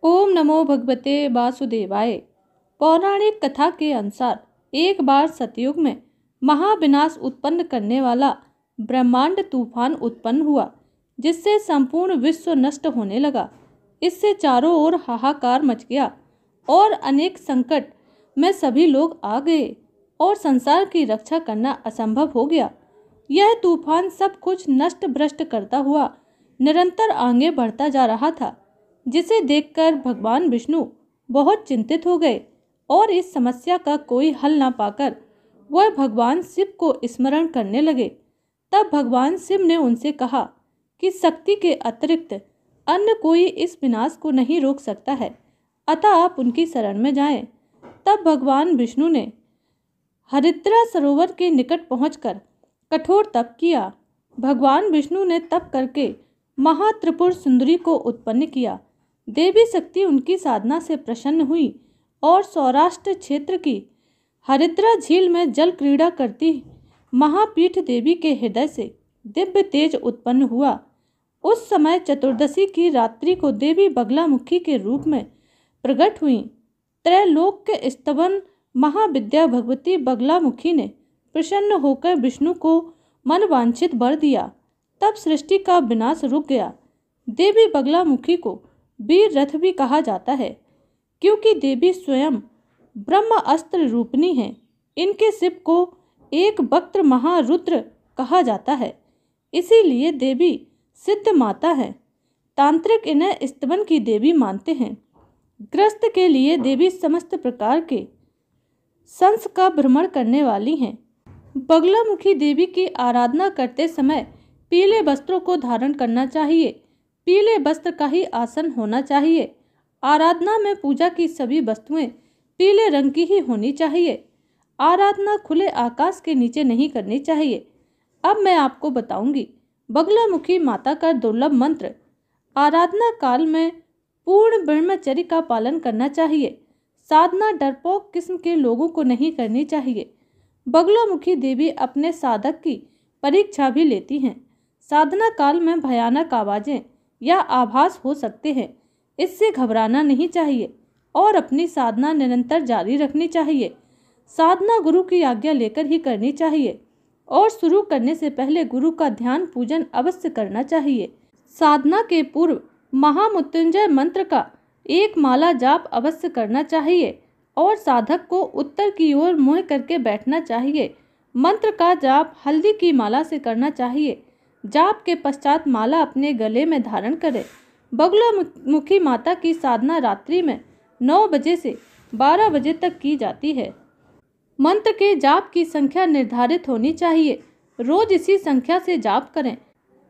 ओम नमो भगवते वासुदेवाय। पौराणिक कथा के अनुसार एक बार सतयुग में महाविनाश उत्पन्न करने वाला ब्रह्मांड तूफान उत्पन्न हुआ, जिससे संपूर्ण विश्व नष्ट होने लगा। इससे चारों ओर हाहाकार मच गया और अनेक संकट में सभी लोग आ गए और संसार की रक्षा करना असंभव हो गया। यह तूफान सब कुछ नष्ट भ्रष्ट करता हुआ निरंतर आगे बढ़ता जा रहा था, जिसे देखकर भगवान विष्णु बहुत चिंतित हो गए और इस समस्या का कोई हल ना पाकर वह भगवान शिव को स्मरण करने लगे। तब भगवान शिव ने उनसे कहा कि शक्ति के अतिरिक्त अन्य कोई इस विनाश को नहीं रोक सकता है, अतः आप उनकी शरण में जाएं। तब भगवान विष्णु ने हरिद्रा सरोवर के निकट पहुंचकर कठोर तप किया। भगवान विष्णु ने तप करके महात्रिपुर सुंदरी को उत्पन्न किया। देवी शक्ति उनकी साधना से प्रसन्न हुई और सौराष्ट्र क्षेत्र की हरिद्रा झील में जल क्रीड़ा करती महापीठ देवी के हृदय से दिव्य तेज उत्पन्न हुआ। उस समय चतुर्दशी की रात्रि को देवी बगलामुखी के रूप में प्रकट हुई। त्रैलोक के स्तवन महाविद्या भगवती बगलामुखी ने प्रसन्न होकर विष्णु को मनवांछित वर दिया। तब सृष्टि का विनाश रुक गया। देवी बगलामुखी को वीर रथ भी कहा जाता है, क्योंकि देवी स्वयं ब्रह्म अस्त्र रूपिणी है। इनके शिव को एक वक्त्र महारुद्र कहा जाता है, इसीलिए देवी सिद्ध माता है। तांत्रिक इन्हें स्तवन की देवी मानते हैं। ग्रस्त के लिए देवी समस्त प्रकार के संस का भ्रमण करने वाली हैं। बगलामुखी देवी की आराधना करते समय पीले वस्त्रों को धारण करना चाहिए। पीले वस्त्र का ही आसन होना चाहिए। आराधना में पूजा की सभी वस्तुएं पीले रंग की ही होनी चाहिए। आराधना खुले आकाश के नीचे नहीं करनी चाहिए। अब मैं आपको बताऊंगी बगलामुखी माता का दुर्लभ मंत्र। आराधना काल में पूर्ण ब्रह्मचर्य का पालन करना चाहिए। साधना डरपोक किस्म के लोगों को नहीं करनी चाहिए। बगलामुखी देवी अपने साधक की परीक्षा भी लेती हैं। साधना काल में भयानक आवाजें या आभास हो सकते हैं, इससे घबराना नहीं चाहिए और अपनी साधना निरंतर जारी रखनी चाहिए। साधना गुरु की आज्ञा लेकर ही करनी चाहिए और शुरू करने से पहले गुरु का ध्यान पूजन अवश्य करना चाहिए। साधना के पूर्व महामृत्युंजय मंत्र का एक माला जाप अवश्य करना चाहिए और साधक को उत्तर की ओर मुँह करके बैठना चाहिए। मंत्र का जाप हल्दी की माला से करना चाहिए। जाप के पश्चात माला अपने गले में धारण करें। बगलामुखी माता की साधना रात्रि में 9 बजे से 12 बजे तक की जाती है। मंत्र के जाप की संख्या निर्धारित होनी चाहिए। रोज इसी संख्या से जाप करें।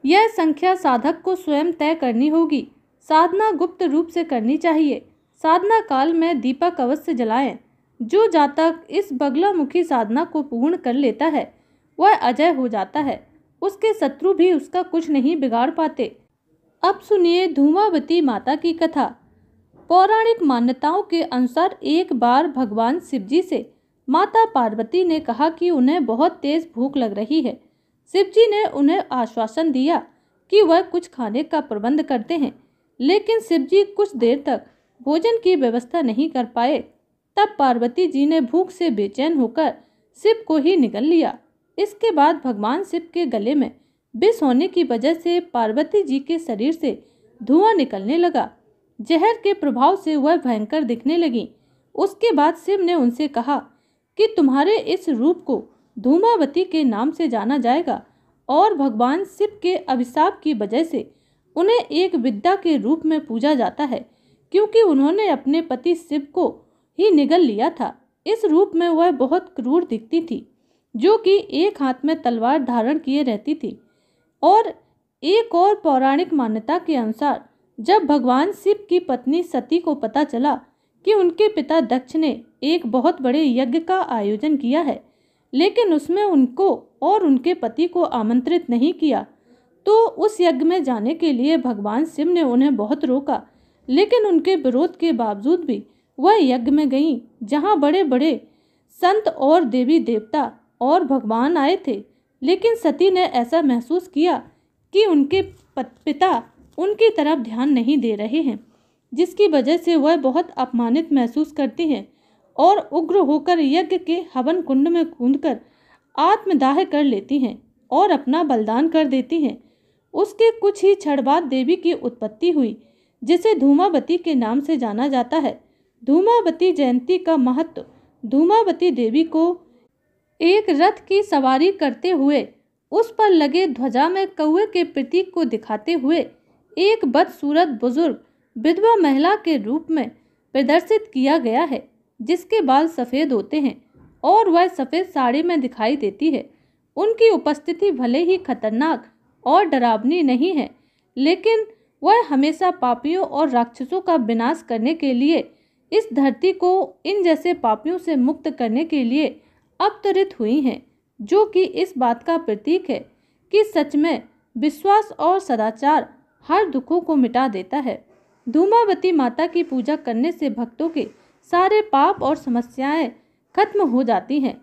यह संख्या साधक को स्वयं तय करनी होगी। साधना गुप्त रूप से करनी चाहिए। साधना काल में दीपक अवश्य जलाएं। जो जातक इस बगलामुखी साधना को पूर्ण कर लेता है वह अजय हो जाता है। उसके शत्रु भी उसका कुछ नहीं बिगाड़ पाते। अब सुनिए धूमावती माता की कथा। पौराणिक मान्यताओं के अनुसार एक बार भगवान शिवजी से माता पार्वती ने कहा कि उन्हें बहुत तेज भूख लग रही है। शिवजी ने उन्हें आश्वासन दिया कि वह कुछ खाने का प्रबंध करते हैं, लेकिन शिवजी कुछ देर तक भोजन की व्यवस्था नहीं कर पाए। तब पार्वती जी ने भूख से बेचैन होकर शिव को ही निगल लिया। इसके बाद भगवान शिव के गले में विष होने की वजह से पार्वती जी के शरीर से धुआं निकलने लगा। जहर के प्रभाव से वह भयंकर दिखने लगी। उसके बाद शिव ने उनसे कहा कि तुम्हारे इस रूप को धूमावती के नाम से जाना जाएगा और भगवान शिव के अभिशाप की वजह से उन्हें एक विद्या के रूप में पूजा जाता है, क्योंकि उन्होंने अपने पति शिव को ही निगल लिया था। इस रूप में वह बहुत क्रूर दिखती थी, जो कि एक हाथ में तलवार धारण किए रहती थी। और एक और पौराणिक मान्यता के अनुसार जब भगवान शिव की पत्नी सती को पता चला कि उनके पिता दक्ष ने एक बहुत बड़े यज्ञ का आयोजन किया है, लेकिन उसमें उनको और उनके पति को आमंत्रित नहीं किया, तो उस यज्ञ में जाने के लिए भगवान शिव ने उन्हें बहुत रोका। लेकिन उनके विरोध के बावजूद भी वह यज्ञ में गईं, जहाँ बड़े बड़े संत और देवी देवता और भगवान आए थे। लेकिन सती ने ऐसा महसूस किया कि उनके पिता उनकी तरफ ध्यान नहीं दे रहे हैं। जिसकी वजह से वह बहुत अपमानित महसूस करती हैं और उग्र होकर यज्ञ के हवन कुंड में कूदकर आत्मदाह कर लेती हैं और अपना बलिदान कर देती हैं। उसके कुछ ही क्षण बाद देवी की उत्पत्ति हुई, जिसे धूमावती के नाम से जाना जाता है। धूमावती जयंती का महत्व धूमावती देवी को एक रथ की सवारी करते हुए उस पर लगे ध्वजा में कौवे के प्रतीक को दिखाते हुए एक बदसूरत बुजुर्ग विधवा महिला के रूप में प्रदर्शित किया गया है, जिसके बाल सफ़ेद होते हैं और वह सफ़ेद साड़ी में दिखाई देती है। उनकी उपस्थिति भले ही खतरनाक और डरावनी नहीं है, लेकिन वह हमेशा पापियों और राक्षसों का विनाश करने के लिए, इस धरती को इन जैसे पापियों से मुक्त करने के लिए अवतरित हुई हैं, जो कि इस बात का प्रतीक है कि सच में विश्वास और सदाचार हर दुखों को मिटा देता है। धूमावती माता की पूजा करने से भक्तों के सारे पाप और समस्याएं खत्म हो जाती हैं